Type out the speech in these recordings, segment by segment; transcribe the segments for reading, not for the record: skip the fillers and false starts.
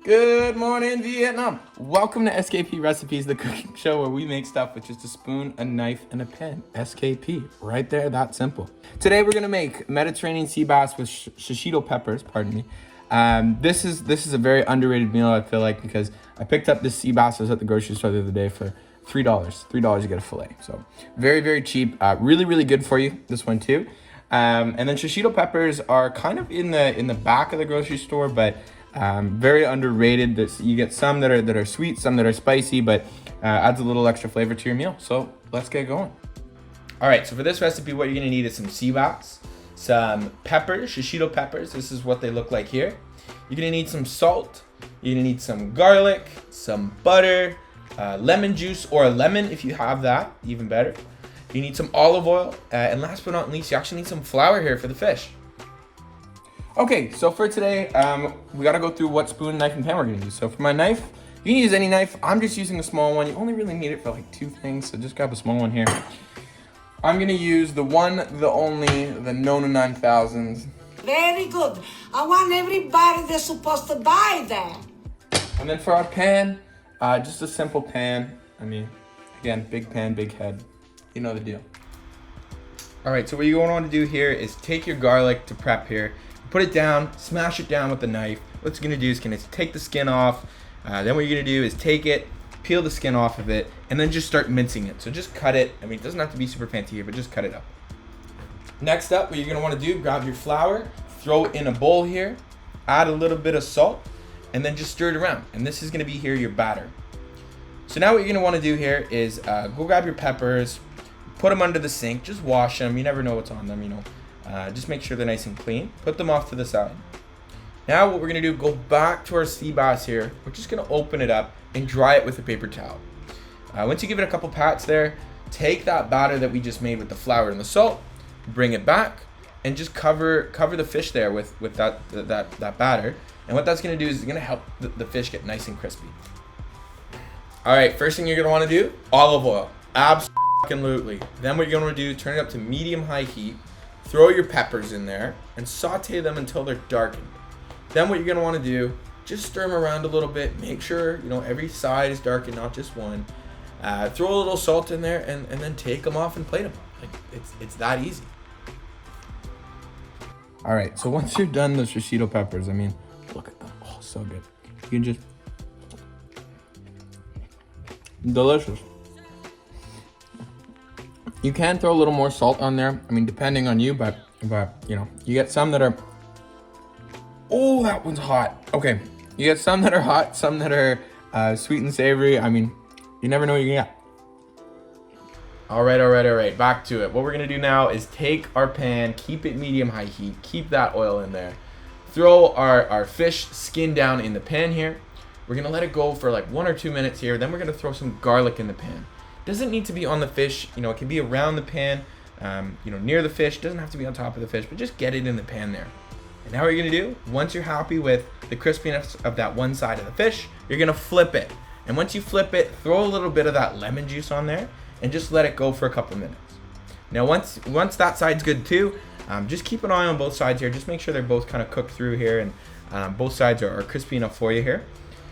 Good morning, Vietnam. Welcome to SKP Recipes, the cooking show where we make stuff with just a spoon, a knife, and a pen. SKP, right there, that simple. Today we're gonna make Mediterranean sea bass with shishito peppers, pardon me. This is a very underrated meal, I feel like, because I picked up this sea bass. I was at the grocery store the other day for $3. $3 to get a fillet. So very, very cheap. Really, really good for you, this one too. And then shishito peppers are kind of in the back of the grocery store, but very underrated. You get some that are sweet, some that are spicy, but adds a little extra flavor to your meal. So let's get going. All right, so for this recipe, what you're gonna need is some sea bass, some peppers, shishito peppers. This is what they look like here. You're gonna need some salt. You're gonna need some garlic, some butter, lemon juice or a lemon if you have that, even better. You need some olive oil, and last but not least, you actually need some flour here for the fish. Okay, so for today, we gotta go through what spoon, knife, and pan we're gonna use. So for my knife, you can use any knife. I'm just using a small one. You only really need it for like 2 things, so just grab a small one here. I'm gonna use the one, the only, the Nona 9000s. Very good. I want everybody that's supposed to buy that. And then for our pan, just a simple pan. I mean, again, big pan, big head. You know the deal. All right, so what you're gonna wanna do here is take your garlic to prep here. Put it down, smash it down with the knife. What it's gonna do is take the skin off. Then what you're gonna do is take it, peel the skin off of it, and then just start mincing it. So just cut it. I mean, it doesn't have to be super fancy here, but just cut it up. Next up, what you're gonna wanna do, grab your flour, throw it in a bowl here, add a little bit of salt, and then just stir it around. And this is gonna be here your batter. So now what you're gonna wanna do here is go grab your peppers, put them under the sink, just wash them. You never know what's on them, you know. Just make sure they're nice and clean. Put them off to the side. Now what we're gonna do, go back to our sea bass here. We're just gonna open it up and dry it with a paper towel. Once you give it a couple pats there, take that batter that we just made with the flour and the salt, bring it back, and just cover the fish there with that batter. And what that's gonna do is it's gonna help the fish get nice and crispy. All right, first thing you're gonna wanna do, olive oil. Absolutely. Then what you're gonna do, turn it up to medium-high heat. Throw your peppers in there and saute them until they're darkened. Then what you're gonna wanna do, just stir them around a little bit. Make sure, you know, every side is darkened, not just one. Throw a little salt in there and then take them off and plate them. Like, it's that easy. All right, so once you're done the shishito peppers, I mean, look at them, oh, so good. You can just, delicious. You can throw a little more salt on there. I mean, depending on you, but you know, you get some that are, oh, that one's hot. Okay, you get some that are hot, some that are sweet and savory. I mean, you never know what you get. All right, back to it. What we're gonna do now is take our pan, keep it medium-high heat, keep that oil in there. Throw our fish skin down in the pan here. We're gonna let it go for like 1 or 2 minutes here. Then we're gonna throw some garlic in the pan. Doesn't need to be on the fish, you know, it can be around the pan, you know, near the fish. Doesn't have to be on top of the fish, but just get it in the pan there. And now what you're gonna do, once you're happy with the crispiness of that one side of the fish, you're gonna flip it. And once you flip it, throw a little bit of that lemon juice on there and just let it go for a couple minutes. Now once that side's good too, just keep an eye on both sides here. Just make sure they're both kind of cooked through here and both sides are crispy enough for you here.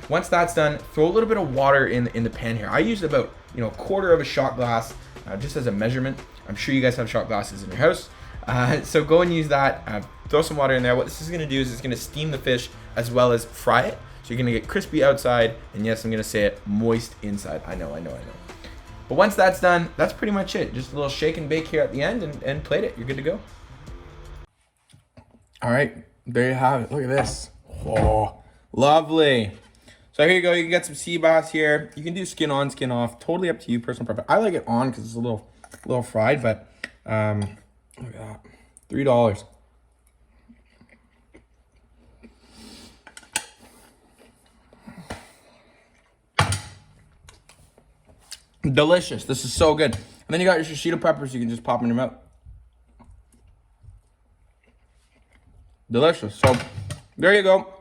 Once that's done, throw a little bit of water in the pan here. I used about, you know, 1/4 of a shot glass just as a measurement. I'm sure you guys have shot glasses in your house. So go and use that. Throw some water in there. What this is gonna do is it's gonna steam the fish as well as fry it. So you're gonna get crispy outside, and yes, I'm gonna say it, moist inside. I know. But once that's done, that's pretty much it. Just a little shake and bake here at the end and plate it. You're good to go. All right, there you have it. Look at this. Oh, lovely. So here you go, you can get some sea bass here. You can do skin on, skin off, totally up to you, personal preference. I like it on because it's a little fried, but look at that, $3. Delicious, this is so good. And then you got your shishito peppers, you can just pop in your mouth. Delicious, so there you go.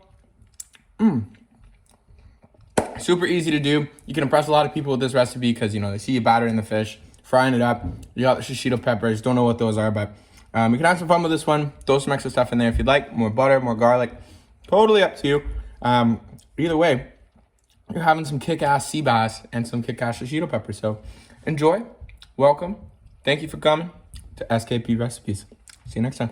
Super easy to do. You can impress a lot of people with this recipe because, you know, they see you batter in the fish, frying it up. You got the shishito peppers. Don't know what those are, but you can have some fun with this one. Throw some extra stuff in there if you'd like. More butter, more garlic. Totally up to you. Either way, you're having some kick-ass Seabass and some kick-ass Shishito Peppers. So enjoy. Welcome. Thank you for coming to SKP Recipes. See you next time.